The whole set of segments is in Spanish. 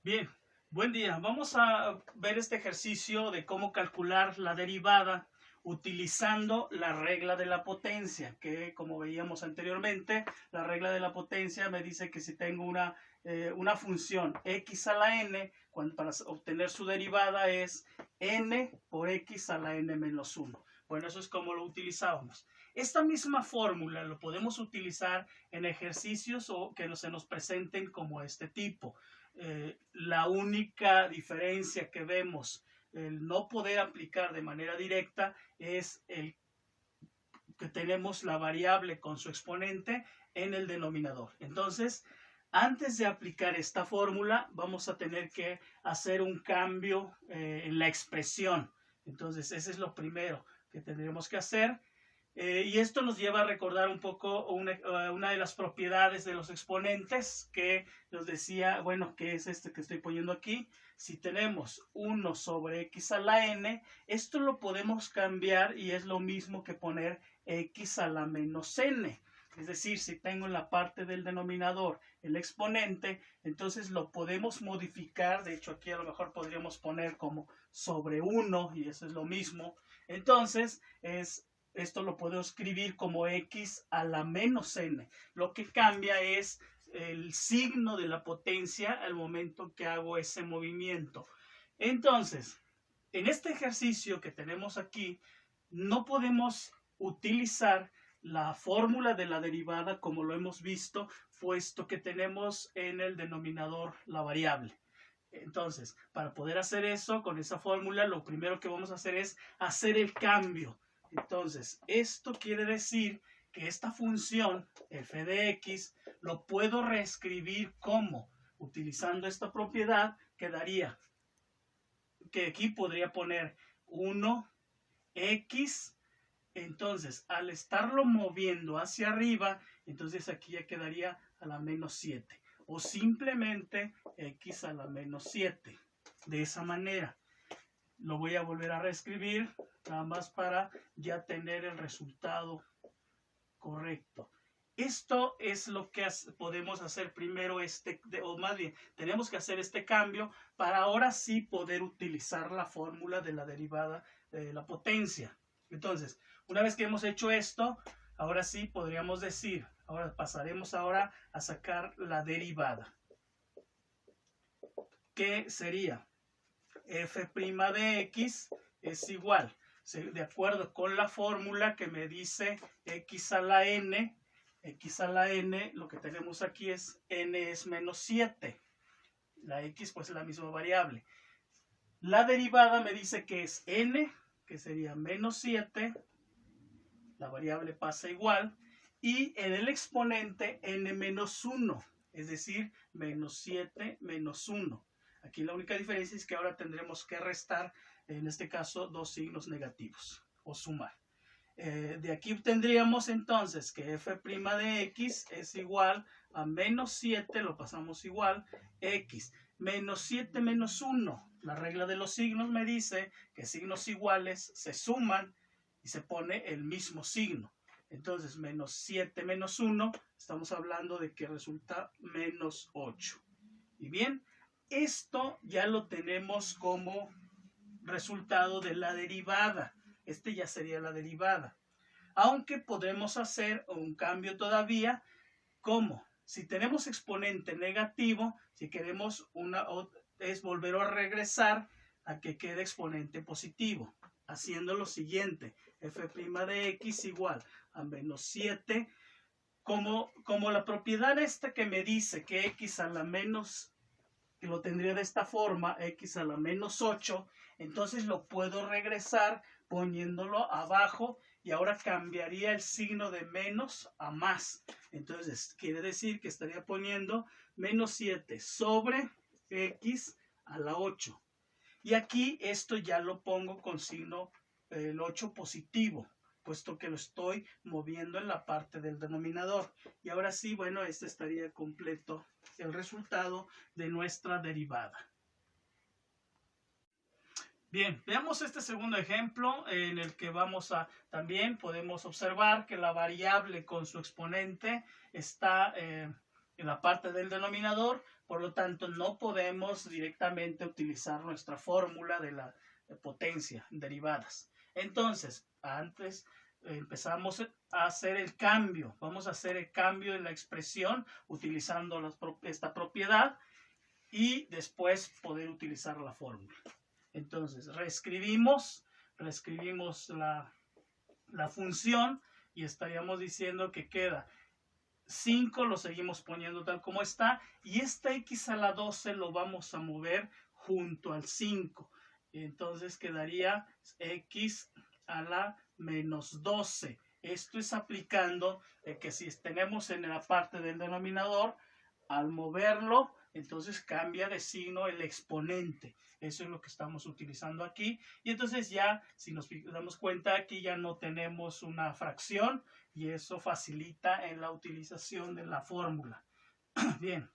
Bien, buen día. Vamos a ver este ejercicio de cómo calcular la derivada utilizando la regla de la potencia, que como veíamos anteriormente, la regla de la potencia me dice que si tengo una función x a la n, para obtener su derivada es n por x a la n menos 1. Bueno, eso es como lo utilizábamos. Esta misma fórmula lo podemos utilizar en ejercicios o que se nos presenten como este tipo. La única diferencia que vemos, el no poder aplicar de manera directa, es el que tenemos la variable con su exponente en el denominador. Entonces, antes de aplicar esta fórmula, vamos a tener que hacer un cambio en la expresión. Entonces, ese es lo primero que tendremos que hacer. Y esto nos lleva a recordar un poco una de las propiedades de los exponentes que nos decía, bueno, que es este que estoy poniendo aquí. Si tenemos 1 sobre x a la n, esto lo podemos cambiar y es lo mismo que poner x a la menos n. Es decir, si tengo en la parte del denominador el exponente, entonces lo podemos modificar. De hecho, aquí a lo mejor podríamos poner como sobre 1 y eso es lo mismo. Entonces, esto lo puedo escribir como x a la menos n. Lo que cambia es el signo de la potencia al momento que hago ese movimiento. Entonces, en este ejercicio que tenemos aquí, no podemos utilizar la fórmula de la derivada como lo hemos visto, puesto que tenemos en el denominador la variable. Entonces, para poder hacer eso con esa fórmula, lo primero que vamos a hacer es hacer el cambio. Entonces, esto quiere decir que esta función f de x lo puedo reescribir como, utilizando esta propiedad, quedaría que aquí podría poner 1x. Entonces, al estarlo moviendo hacia arriba, entonces aquí ya quedaría a la menos 7. O simplemente x a la menos 7. De esa manera. Lo voy a volver a reescribir, nada más para ya tener el resultado correcto. Esto es lo que podemos hacer primero, o más bien, tenemos que hacer este cambio para ahora sí poder utilizar la fórmula de la derivada de la potencia. Entonces, una vez que hemos hecho esto, ahora sí podríamos decir, ahora pasaremos ahora a sacar la derivada. ¿Qué sería? F' de x es igual, de acuerdo con la fórmula que me dice x a la n, lo que tenemos aquí es n es menos 7. La x pues es la misma variable. La derivada me dice que es n, que sería menos 7, la variable pasa igual, y en el exponente n menos 1, es decir, menos 7 menos 1. Aquí la única diferencia es que ahora tendremos que restar, en este caso, dos signos negativos, o sumar. De aquí obtendríamos entonces que f' de x es igual a menos 7, lo pasamos igual, x. Menos 7 menos 1. La regla de los signos me dice que signos iguales se suman y se pone el mismo signo. Entonces, menos 7 menos 1, estamos hablando de que resulta menos 8. Y bien, esto ya lo tenemos como resultado de la derivada. Este ya sería la derivada. Aunque podremos hacer un cambio todavía, como si tenemos exponente negativo, si queremos es volver a regresar a que quede exponente positivo, haciendo lo siguiente, f' de x igual a menos 7, como la propiedad esta que me dice que x a la menos, que lo tendría de esta forma, x a la menos 8, entonces lo puedo regresar poniéndolo abajo y ahora cambiaría el signo de menos a más. Entonces quiere decir que estaría poniendo menos 7 sobre x a la 8. Y aquí esto ya lo pongo con signo el 8 positivo, puesto que lo estoy moviendo en la parte del denominador. Y ahora sí, bueno, este estaría completo el resultado de nuestra derivada. Bien, veamos este segundo ejemplo en el que también podemos observar que la variable con su exponente está en la parte del denominador, por lo tanto no podemos directamente utilizar nuestra fórmula de la potencia, derivadas. Entonces, antes empezamos a hacer el cambio, vamos a hacer el cambio en la expresión utilizando esta propiedad y después poder utilizar la fórmula. Entonces, reescribimos la función y estaríamos diciendo que queda 5, lo seguimos poniendo tal como está, y este x a la 12 lo vamos a mover junto al 5. Entonces quedaría x a la menos 12. Esto es aplicando que si tenemos en la parte del denominador, al moverlo, entonces cambia de signo el exponente. Eso es lo que estamos utilizando aquí. Y entonces ya, si nos damos cuenta, aquí ya no tenemos una fracción y eso facilita en la utilización de la fórmula. Bien,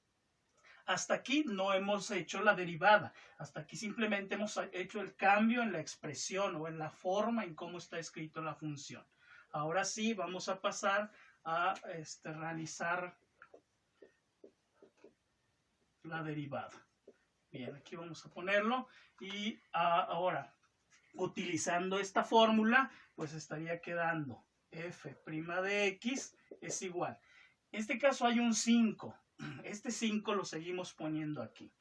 hasta aquí no hemos hecho la derivada. Hasta aquí simplemente hemos hecho el cambio en la expresión o en la forma en cómo está escrito la función. Ahora sí, vamos a pasar a realizar la derivada. Bien, aquí vamos a ponerlo y ahora, utilizando esta fórmula, pues estaría quedando f' de x es igual. En este caso hay un 5. Este 5 lo seguimos poniendo aquí.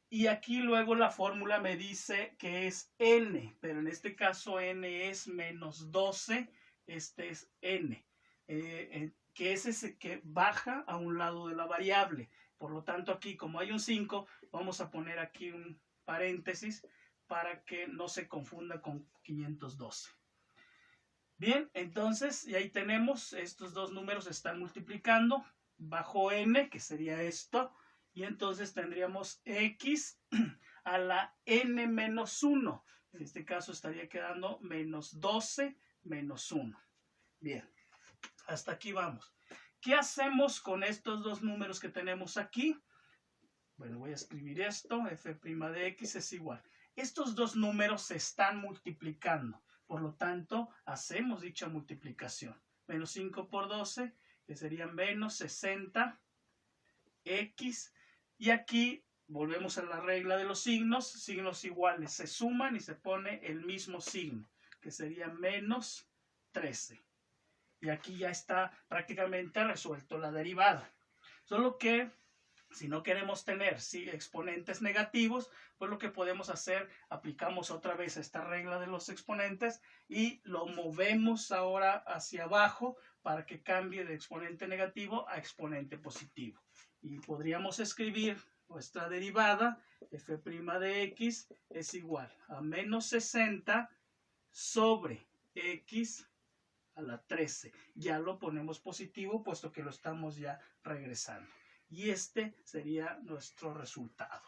Y aquí luego la fórmula me dice que es n, pero en este caso n es menos 12, este es n, que es ese que baja a un lado de la variable. Por lo tanto, aquí como hay un 5, vamos a poner aquí un paréntesis para que no se confunda con 512. Bien, entonces, y ahí tenemos, estos dos números se están multiplicando bajo n, que sería esto, y entonces tendríamos x a la n menos 1. En este caso estaría quedando menos 12 menos 1. Bien, hasta aquí vamos. ¿Qué hacemos con estos dos números que tenemos aquí? Bueno, voy a escribir esto, f' de x es igual. Estos dos números se están multiplicando, por lo tanto, hacemos dicha multiplicación. Menos 5 por 12, que serían menos 60, x, y aquí volvemos a la regla de los signos iguales se suman y se pone el mismo signo, que sería menos 13. Y aquí ya está prácticamente resuelto la derivada. Solo que si no queremos tener exponentes negativos, pues lo que podemos hacer, aplicamos otra vez esta regla de los exponentes y lo movemos ahora hacia abajo para que cambie de exponente negativo a exponente positivo. Y podríamos escribir nuestra derivada, f' de x es igual a menos 60 sobre x a la 13. Ya lo ponemos positivo puesto que lo estamos ya regresando. Y este sería nuestro resultado.